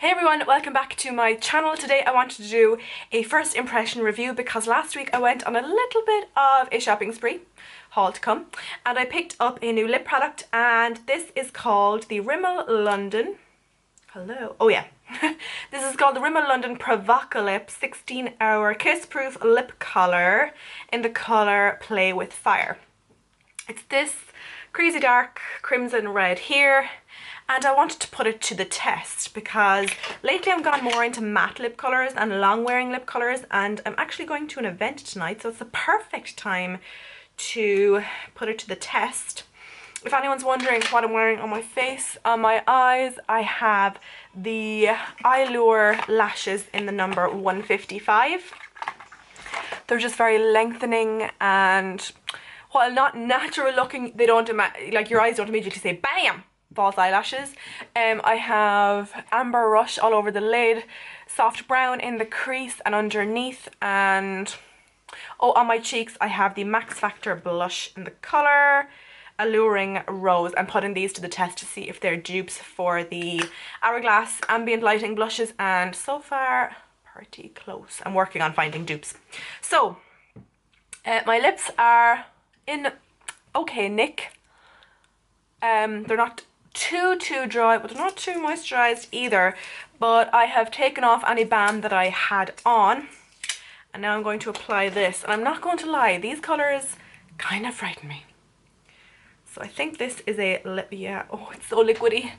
Hey everyone, welcome back to my channel. Today I wanted to do a first impression review because last week I went on a little bit of a shopping spree, haul to come, and I picked up a new lip product, and this is called the Rimmel London. Hello. Oh yeah. This is called the Rimmel London Provocalips 16-hour kiss-proof lip color in the color Play with Fire. It's this crazy dark crimson red here, and I wanted to put it to the test because lately I've gone more into matte lip colours and long wearing lip colours, and I'm actually going to an event tonight, so it's the perfect time to put it to the test. If anyone's wondering what I'm wearing on my face, on my eyes, I have the Allure lashes in the number 155. They're just very lengthening, and while not natural looking, they don't like your eyes don't immediately say bam false eyelashes. I have amber rush all over the lid, soft brown in the crease and underneath, and on my cheeks I have the Max Factor blush in the colour Alluring Rose. I'm putting these to the test to see if they're dupes for the Hourglass ambient lighting blushes, and so far pretty close. I'm working on finding dupes. So my lips are in okay nick. They're not too dry, but they're not too moisturized either. But I have taken off any balm that I had on, and now I'm going to apply this. And I'm not going to lie, these colors kind of frighten me. So I think this is a lip, yeah, oh, it's so liquidy.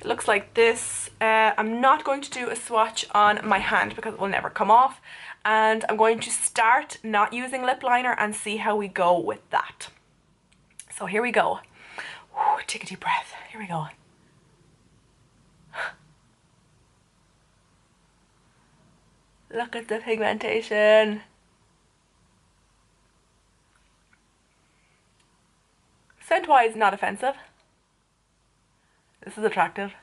It looks like this. I'm not going to do a swatch on my hand because it will never come off, and I'm going to start not using lip liner and see how we go with that. So here we go. Ooh, take a deep breath. Here we go. Look at the pigmentation. Scent-wise, not offensive. This is attractive.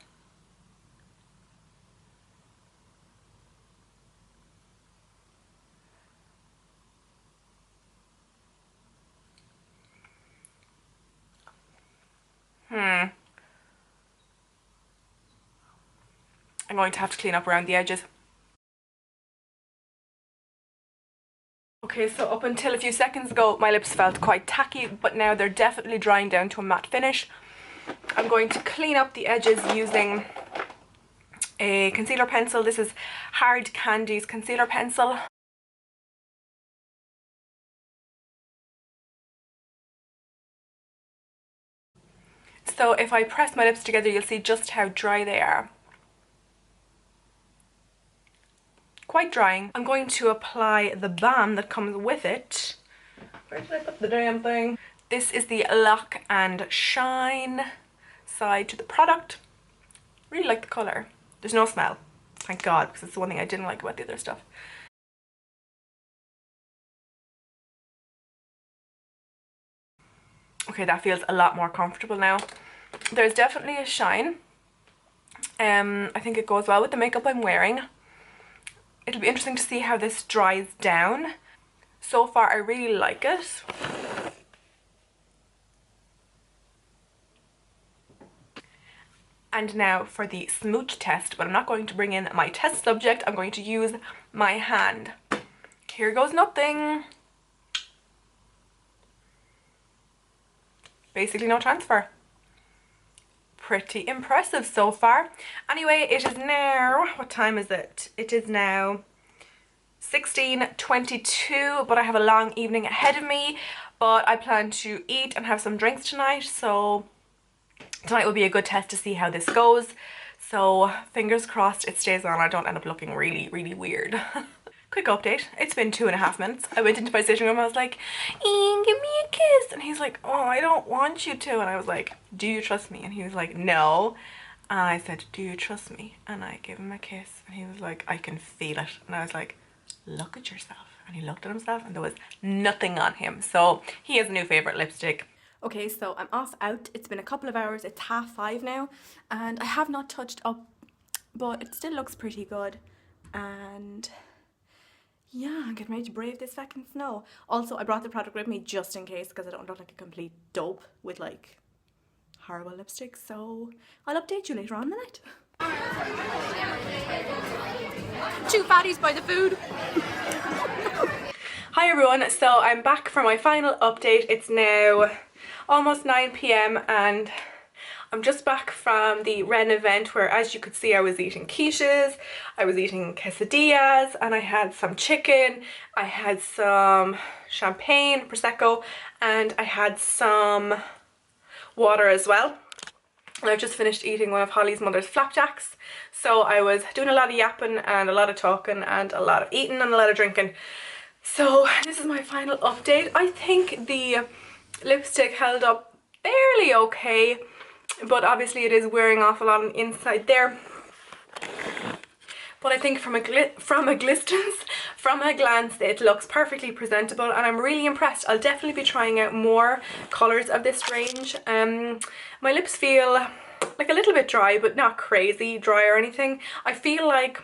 I'm going to have to clean up around the edges. Okay, so up until a few seconds ago, my lips felt quite tacky, but now they're definitely drying down to a matte finish. I'm going to clean up the edges using a concealer pencil. This is Hard Candy's concealer pencil. So if I press my lips together, you'll see just how dry they are. Quite drying. I'm going to apply the balm that comes with it. Where did I put the damn thing? This is the Lock and Shine side to the product. Really like the colour. There's no smell, thank God, because it's the one thing I didn't like about the other stuff. Okay, that feels a lot more comfortable now. There's definitely a shine. I think it goes well with the makeup I'm wearing. It'll be interesting to see how this dries down. So far I really like it. And now for the smooch test, but I'm not going to bring in my test subject, I'm going to use my hand. Here goes nothing. Basically no transfer. Pretty impressive so far. Anyway, it is now, what time is it? It is now 16:22, but I have a long evening ahead of me, but I plan to eat and have some drinks tonight, so tonight will be a good test to see how this goes. So fingers crossed it stays on, I don't end up looking really weird. Quick update, it's been 2.5 minutes. I went into my sitting room, I was like, Ian, give me a kiss. And he's like, oh, I don't want you to. And I was like, do you trust me? And he was like, no. And I said, do you trust me? And I gave him a kiss, and he was like, I can feel it. And I was like, look at yourself. And he looked at himself, and there was nothing on him. So he has a new favourite lipstick. Okay, so I'm off out. It's been a couple of hours. It's 5:30 now, and I have not touched up, but it still looks pretty good. And yeah, I'm getting ready to brave this fucking snow. Also, I brought the product with me just in case, because I don't look like a complete dope with like horrible lipstick. So I'll update you later on in the night. two fatties by the food. Hi everyone, so I'm back for my final update. It's now almost 9 p.m. and I'm just back from the Ren event where, as you could see, I was eating quiches, I was eating quesadillas, and I had some chicken, I had some champagne, prosecco, and I had some water as well. And I've just finished eating one of Holly's mother's flapjacks, so I was doing a lot of yapping and a lot of talking and a lot of eating and a lot of drinking. So this is my final update. I think the lipstick held up fairly okay, but obviously it is wearing off a lot on the inside there. But I think from a glance it looks perfectly presentable, and I'm really impressed. I'll definitely be trying out more colours of this range. My lips feel like a little bit dry, but not crazy dry or anything. I feel like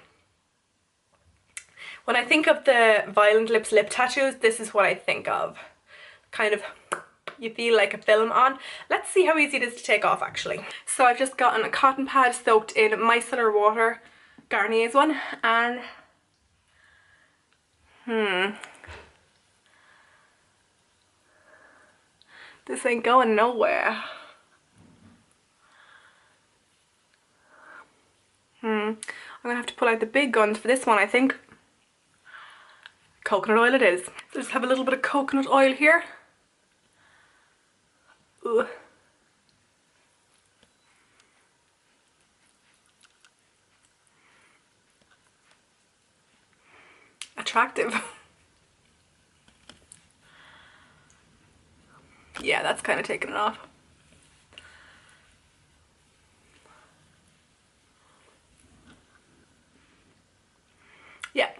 when I think of the Violent Lips lip tattoos, this is what I think of. Kind of, you feel like a film on. Let's see how easy it is to take off actually. So I've just gotten a cotton pad soaked in micellar water, Garnier's one, and this ain't going nowhere. I'm gonna have to pull out the big guns for this one, I think. Coconut oil it is. So just have a little bit of coconut oil here. Ooh. Attractive. Yeah, that's kind of taking it off. Yeah,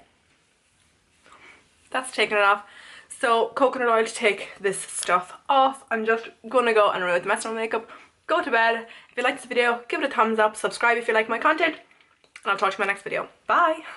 that's taking it off. So coconut oil to take this stuff off. I'm just gonna go and remove the rest of my makeup, go to bed. If you like this video, give it a thumbs up, subscribe if you like my content, and I'll talk to you in my next video. Bye!